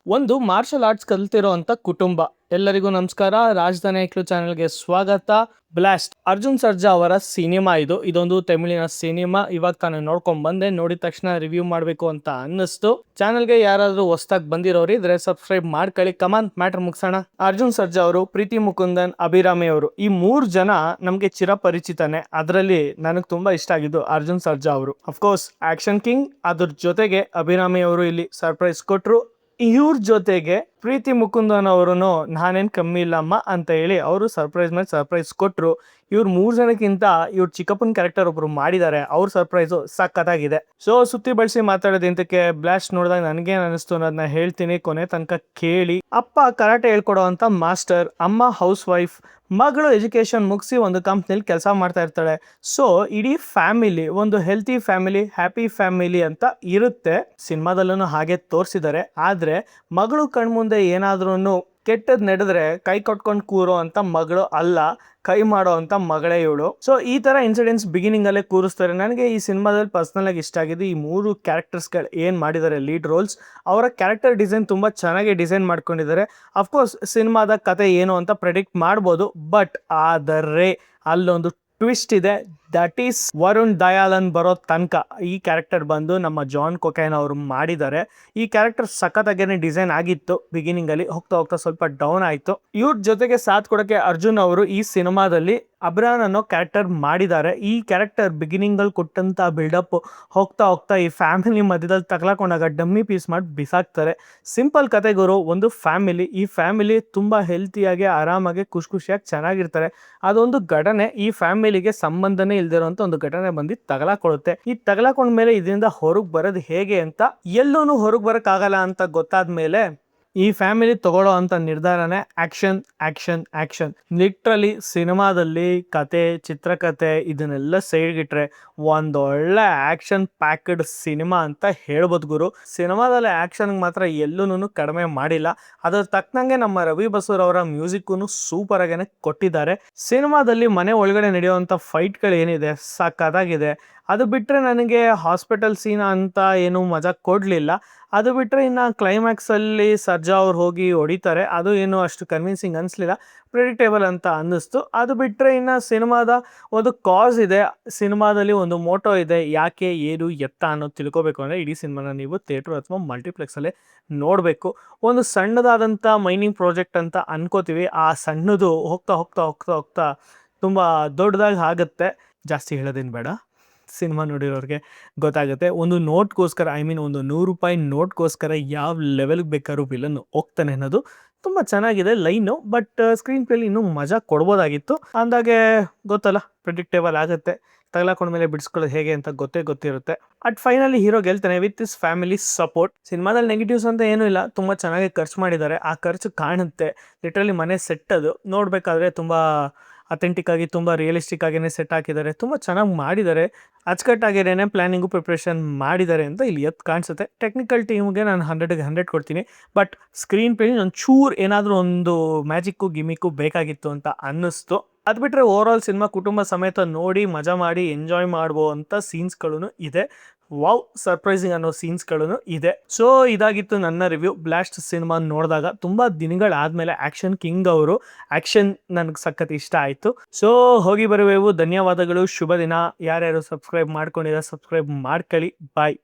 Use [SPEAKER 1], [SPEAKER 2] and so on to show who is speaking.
[SPEAKER 1] ಒಂದು martial arts ಕಲ್ತಿರೋಂಥ ಕುಟುಂಬ. ಎಲ್ಲರಿಗೂ ನಮಸ್ಕಾರ. ರಾಜಧಾನಿ ಐಕ್ಳು ಚಾನೆಲ್ಗೆ ಸ್ವಾಗತ. ಬ್ಲಾಸ್ಟ್ ಅರ್ಜುನ್ ಸರ್ಜಾ ಅವರ ಸಿನಿಮಾ ಇದೊಂದು ತಮಿಳಿನ ಸಿನಿಮಾ. ಇವಾಗ ತಾನು ನೋಡ್ಕೊಂಡ್ ಬಂದೆ. ನೋಡಿದ ತಕ್ಷಣ ರಿವ್ಯೂ ಮಾಡಬೇಕು ಅಂತ ಅನ್ನಿಸ್ತು. ಚಾನೆಲ್ಗೆ ಯಾರಾದ್ರೂ ಹೊಸದಾಗಿ ಬಂದಿರೋರು ಇದ್ರೆ ಸಬ್ಸ್ಕ್ರೈಬ್ ಮಾಡ್ಕೊಳ್ಳಿ. ಕಮಾನ್ ಮ್ಯಾಟರ್ ಮುಗಿಸೋಣ. ಅರ್ಜುನ್ ಸರ್ಜಾ ಅವರು, ಪ್ರೀತಿ ಮುಕುಂದನ್, ಅಭಿರಾಮಿ ಅವರು, ಈ 3 ಜನ ನಮ್ಗೆ ಚಿರಪರಿಚಿತನೇ. ಅದರಲ್ಲಿ ನನಗೆ ತುಂಬಾ ಇಷ್ಟ ಆಗಿದ್ದು ಅರ್ಜುನ್ ಸರ್ಜಾ ಅವರು. Of course action king. ಅದ್ರ ಜೊತೆಗೆ ಅಭಿರಾಮಿ ಅವರು ಇಲ್ಲಿ ಸರ್ಪ್ರೈಸ್ ಕೊಟ್ರು. ಇವ್ರ ಜೊತೆಗೆ ಪ್ರೀತಿ ಮುಕುಂದನ್ ಅವರು ನಾನೇನ್ ಕಮ್ಮಿ ಇಲ್ಲಮ್ಮ ಅಂತ ಹೇಳಿ ಅವರು ಸರ್ಪ್ರೈಸ್ ಮೇಲೆ ಸರ್ಪ್ರೈಸ್ ಕೊಟ್ರು. ಇವ್ರು 3 ಜನಕ್ಕಿಂತ ಇವ್ರ ಚಿಕ್ಕಪ್ಪನ ಕ್ಯಾರೆಕ್ಟರ್ ಒಬ್ರು ಮಾಡಿದ್ದಾರೆ. ಅವ್ರ ಸರ್ಪ್ರೈಸು ಸಖತ್ತಾಗಿದೆ. ಸೊ ಸುತ್ತಿ ಬಳಸಿ ಮಾತಾಡೋದು ಇಂತಕ್ಕೆ ಬ್ಲಾಸ್ಟ್ ನೋಡಿದಾಗ ನನಗೇನು ಅನಿಸ್ತು ಅನ್ನೋದನ್ನ ಹೇಳ್ತೀನಿ. ಕೊನೆ ತನಕ ಕೇಳಿ. ಅಪ್ಪ ಕರಾಟೆ ಹೇಳ್ಕೊಡೋ ಅಂತ ಮಾಸ್ಟರ್, ಅಮ್ಮ ಹೌಸ್ ವೈಫ್, ಮಗಳು ಎಜುಕೇಶನ್ ಮುಗಿಸಿ ಒಂದು ಕಂಪ್ನಿಲಿ ಕೆಲಸ ಮಾಡ್ತಾ ಇರ್ತಾಳೆ. ಸೊ ಇಡೀ ಫ್ಯಾಮಿಲಿ ಒಂದು ಹೆಲ್ತಿ ಫ್ಯಾಮಿಲಿ, ಹ್ಯಾಪಿ ಫ್ಯಾಮಿಲಿ ಅಂತ ಇರುತ್ತೆ. ಸಿನಿಮಾದಲ್ಲೂ ಹಾಗೆ ತೋರಿಸಿದ್ದಾರೆ. ಆದ್ರೆ ಮಗಳು ಕಣ್ಮುಂದೆ ಏನಾದ್ರೂ ಕೆಟ್ಟದ್ ನಡೆದ್ರೆ ಕೈ ಕಟ್ಕೊಂಡು ಕೂರೋ ಅಂತ ಮಗಳು ಅಲ್ಲ, ಕೈ ಮಾಡೋ ಅಂತ ಮಗಳೇ ಇವಳು. ಸೊ ಈ ತರ ಇನ್ಸಿಡೆಂಟ್ಸ್ ಬಿಗಿನಿಂಗ್ ಅಲ್ಲೇ ಕೂರಿಸ್ತಾರೆ. ನನಗೆ ಈ ಸಿನಿಮಾದಲ್ಲಿ ಪರ್ಸನಲ್ ಆಗಿ ಇಷ್ಟ ಆಗಿದೆ ಈ 3 ಕ್ಯಾರೆಕ್ಟರ್ಸ್ಗಳು ಏನ್ ಮಾಡಿದ್ದಾರೆ ಲೀಡ್ ರೋಲ್ಸ್. ಅವರ ಕ್ಯಾರೆಕ್ಟರ್ ಡಿಸೈನ್ ತುಂಬಾ ಚೆನ್ನಾಗಿ ಡಿಸೈನ್ ಮಾಡ್ಕೊಂಡಿದ್ದಾರೆ. ಅಫ್ಕೋರ್ಸ್ ಸಿನಿಮಾದ ಕತೆ ಏನು ಅಂತ ಪ್ರೆಡಿಕ್ಟ್ ಮಾಡ್ಬೋದು. ಬಟ್ ಆದರೆ ಅಲ್ಲೊಂದು ಟ್ವಿಸ್ಟ್ ಇದೆ. ದಟ್ ಈಸ್ ವರುಣ್ ದಯಾಲನ್ ಬರೋ ತನಕ ಈ ಕ್ಯಾರೆಕ್ಟರ್ ಬಂದು ನಮ್ಮ ಜಾನ್ ಕೊಕೈನ್ ಅವರು ಮಾಡಿದ್ದಾರೆ. ಈ ಕ್ಯಾರೆಕ್ಟರ್ ಸಖತ್ತಾಗೇನೆ ಡಿಸೈನ್ ಆಗಿತ್ತು. ಬಿಗಿನಿಂಗ್ ಅಲ್ಲಿ ಹೋಗ್ತಾ ಹೋಗ್ತಾ ಸ್ವಲ್ಪ ಡೌನ್ ಆಯ್ತು. ಇವ್ರ ಜೊತೆಗೆ ಸಾಥ್ ಕೊಡಕ್ಕೆ ಅರ್ಜುನ್ ಅವರು ಈ ಸಿನಿಮಾದಲ್ಲಿ ಅಬ್ರಾನ್ ಅನ್ನೋ ಕ್ಯಾರೆಕ್ಟರ್ ಮಾಡಿದ್ದಾರೆ. ಈ ಕ್ಯಾರೆಕ್ಟರ್ ಬಿಗಿನಿಂಗ್ ಅಲ್ಲಿ ಕೊಟ್ಟಂತ ಬಿಲ್ಡಪ್ ಹೋಗ್ತಾ ಹೋಗ್ತಾ ಈ ಫ್ಯಾಮಿಲಿ ಮಧ್ಯದಲ್ಲಿ ತಗ್ಲಾಕೊಂಡಾಗ ಡಮ್ಮಿ ಪೀಸ್ ಮಾಡಿ ಬಿಸಾಕ್ತಾರೆ. ಸಿಂಪಲ್ ಕತೆ ಗುರು. ಒಂದು ಫ್ಯಾಮಿಲಿ, ಈ ಫ್ಯಾಮಿಲಿ ತುಂಬಾ ಹೆಲ್ತಿಯಾಗಿ, ಆರಾಮಾಗಿ, ಖುಷಿಯಾಗಿ ಚೆನ್ನಾಗಿರ್ತಾರೆ. ಅದೊಂದು ಘಟನೆ ಈ ಫ್ಯಾಮಿಲಿಗೆ ಸಂಬಂಧನೇ ಇಲ್ದಿರೋಂತ ಒಂದು ಘಟನೆ ಬಂದು ತಗಲಾಕೊಳ್ಳುತ್ತೆ. ಈ ತಗಲಾಕೊಂಡ್ಮೇಲೆ ಇದರಿಂದ ಹೊರಗೆ ಬರೋದು ಹೇಗೆ ಅಂತ, ಎಲ್ಲೂನು ಹೊರಗೆ ಬರಕ್ ಆಗಲ್ಲ ಅಂತ ಗೊತ್ತಾದ್ಮೇಲೆ ಈ ಫ್ಯಾಮಿಲಿ ತಗೊಳ್ಳೋ ಅಂತ ನಿರ್ಧಾರನೇ ಆಕ್ಷನ್ ಆಕ್ಷನ್ ಆಕ್ಷನ್. ಲಿಟ್ರಲಿ ಸಿನಿಮಾದಲ್ಲಿ ಕತೆ, ಚಿತ್ರಕತೆ ಇದನ್ನೆಲ್ಲ ಸೈಡ್ಗಿಟ್ರೆ ಒಂದೊಳ್ಳೆ ಆಕ್ಷನ್ ಪ್ಯಾಕ್ಡ್ ಸಿನಿಮಾ ಅಂತ ಹೇಳ್ಬೋದು ಗುರು. ಸಿನಿಮಾದಲ್ಲಿ ಆಕ್ಷನ್ ಮಾತ್ರ ಎಲ್ಲೂ ಕಡಿಮೆ ಮಾಡಿಲ್ಲ. ಅದ್ರ ತಕ್ಕನಂಗೆ ನಮ್ಮ ರವಿ ಬಸೂರ್ ಅವರ ಮ್ಯೂಸಿಕ್ನು ಸೂಪರ್ ಆಗೇನೆ ಕೊಟ್ಟಿದ್ದಾರೆ. ಸಿನಿಮಾದಲ್ಲಿ ಮನೆ ಒಳಗಡೆ ನಡೆಯುವಂಥ ಫೈಟ್ಗಳು ಏನಿದೆ ಸಖತ್ತಾಗಿದೆ. ಅದು ಬಿಟ್ಟರೆ ನನಗೆ ಹಾಸ್ಪಿಟಲ್ ಸೀನ್ ಅಂತ ಏನು ಮಜಾ ಕೊಡಲಿಲ್ಲ. ಅದು ಬಿಟ್ಟರೆ ಇನ್ನು ಕ್ಲೈಮ್ಯಾಕ್ಸಲ್ಲಿ ಸರ್ಜಾ ಅವ್ರು ಹೋಗಿ ಹೊಡಿತಾರೆ, ಅದು ಏನು ಅಷ್ಟು ಕನ್ವಿನ್ಸಿಂಗ್ ಅನಿಸ್ಲಿಲ್ಲ, ಪ್ರೆಡಿಕ್ಟೇಬಲ್ ಅಂತ ಅನ್ನಿಸ್ತು. ಅದು ಬಿಟ್ಟರೆ ಇನ್ನು ಸಿನಿಮಾದ ಒಂದು ಕಾಸ್ ಇದೆ, ಸಿನಿಮಾದಲ್ಲಿ ಒಂದು ಮೋಟೋ ಇದೆ, ಯಾಕೆ ಏನು ಎತ್ತ ಅನ್ನೋದು ತಿಳ್ಕೊಬೇಕು ಅಂದರೆ ಇಡೀ ಸಿನಿಮಾನ ನೀವು ಥಿಯೇಟ್ರ್ ಅಥವಾ ಮಲ್ಟಿಪ್ಲೆಕ್ಸಲ್ಲೇ ನೋಡಬೇಕು. ಒಂದು ಸಣ್ಣದಾದಂಥ ಮೈನಿಂಗ್ ಪ್ರಾಜೆಕ್ಟ್ ಅಂತ ಅನ್ಕೋತೀವಿ, ಆ ಸಣ್ಣದು ಹೋಗ್ತಾ ಹೋಗ್ತಾ ಹೋಗ್ತಾ ಹೋಗ್ತಾ ತುಂಬ ದೊಡ್ಡದಾಗಿ ಆಗುತ್ತೆ. ಜಾಸ್ತಿ ಹೇಳೋದೇನು ಬೇಡ, ಸಿನಿಮಾ ನೋಡಿರೋರಿಗೆ ಗೊತ್ತಾಗುತ್ತೆ. ಒಂದು ನೋಟ್ಗೋಸ್ಕರ, ಒಂದು 100 ರೂಪಾಯಿ ನೋಟ್ಗೋಸ್ಕರ ಯಾವ ಲೆವೆಲ್ಗೆ ಬೇಕಾದ್ರೂ ವಿಲನ್ ಹೋಗ್ತಾನೆ ಅನ್ನೋದು ತುಂಬ ಚೆನ್ನಾಗಿದೆ ಲೈನು. ಬಟ್ ಸ್ಕ್ರೀನ್ ಪ್ಲೇಲಿ ಇನ್ನೂ ಮಜಾ ಕೊಡ್ಬೋದಾಗಿತ್ತು. ಅಂದಾಗೆ ಗೊತ್ತಲ್ಲ, ಪ್ರಿಡಿಕ್ಟೇಬಲ್ ಆಗುತ್ತೆ. ತಗಲಾಕೊಂಡ್ಮೇಲೆ ಬಿಡಿಸ್ಕೊಳ್ಳೋದು ಹೇಗೆ ಅಂತ ಗೊತ್ತಿರುತ್ತೆ. ಅಟ್ ಫೈನಲಿ ಹೀರೋ ಗೆಲ್ತಾನೆ ವಿತ್ ಇಸ್ ಫ್ಯಾಮಿಲಿ ಸಪೋರ್ಟ್. ಸಿನಿಮಾದಲ್ಲಿ ನೆಗೆಟಿವ್ಸ್ ಅಂತ ಏನೂ ಇಲ್ಲ, ತುಂಬ ಚೆನ್ನಾಗಿ ಖರ್ಚು ಮಾಡಿದ್ದಾರೆ. ಆ ಖರ್ಚು ಕಾಣುತ್ತೆ. ಲಿಟ್ರಲಿ ಮನೆ ಸೆಟ್ ಅದು ನೋಡಬೇಕಾದ್ರೆ ತುಂಬ ಅಥೆಂಟಿಕ್ ಆಗಿ, ತುಂಬ ರಿಯಲಿಸ್ಟಿಕ್ ಆಗಿಯೇ ಸೆಟ್ ಹಾಕಿದ್ದಾರೆ. ತುಂಬ ಚೆನ್ನಾಗಿ ಮಾಡಿದ್ದಾರೆ. ಅಚ್ಚುಕಟ್ಟಾಗಿರೇನೆ ಪ್ಲಾನಿಂಗು ಪ್ರಿಪ್ರೇಷನ್ ಮಾಡಿದ್ದಾರೆ ಅಂತ ಇಲ್ಲಿ ಕಾಣಿಸುತ್ತೆ. ಟೆಕ್ನಿಕಲ್ ಟೀಮ್ಗೆ ನಾನು 100ಗೆ 100 ಕೊಡ್ತೀನಿ. ಬಟ್ ಸ್ಕ್ರೀನ್ ಪ್ಲೇ ಒಂದು ಚೂರು ಏನಾದರೂ ಒಂದು ಮ್ಯಾಜಿಕ್ಕು ಗಿಮಿಕ್ಕು ಬೇಕಾಗಿತ್ತು ಅಂತ ಅನ್ನಿಸ್ತು. ಅದು ಬಿಟ್ಟರೆ ಓವರ್ ಆಲ್ ಸಿನಿಮಾ ಕುಟುಂಬ ಸಮೇತ ನೋಡಿ ಮಜಾ ಮಾಡಿ ಎಂಜಾಯ್ ಮಾಡುವಂಥ ಸೀನ್ಸ್ಗಳೂ ಇದೆ. ವಾವ್, ಸರ್ಪ್ರೈಸಿಂಗ್ ಅನ್ನೋ ಸೀನ್ಸ್ಗಳೂ ಇದೆ. ಸೊ ಇದಾಗಿತ್ತು ನನ್ನ ರಿವ್ಯೂ ಬ್ಲಾಸ್ಟ್ ಸಿನಿಮಾ ನೋಡಿದಾಗ. ತುಂಬ ದಿನಗಳಾದಮೇಲೆ ಆ್ಯಕ್ಷನ್ ಕಿಂಗ್ ಅವರು ಆ್ಯಕ್ಷನ್ ನನಗೆ ಸಖತ್ ಇಷ್ಟ ಆಯಿತು. ಸೊ ಹೋಗಿ ಬರುವೆವು. ಧನ್ಯವಾದಗಳು. ಶುಭ ದಿನ. ಯಾರ್ಯಾರು ಸಬ್ಸ್ಕ್ರೈಬ್ ಮಾಡ್ಕೊಂಡಿದ್ದಾರೆ ಸಬ್ಸ್ಕ್ರೈಬ್ ಮಾಡ್ಕೊಳ್ಳಿ. ಬಾಯ್.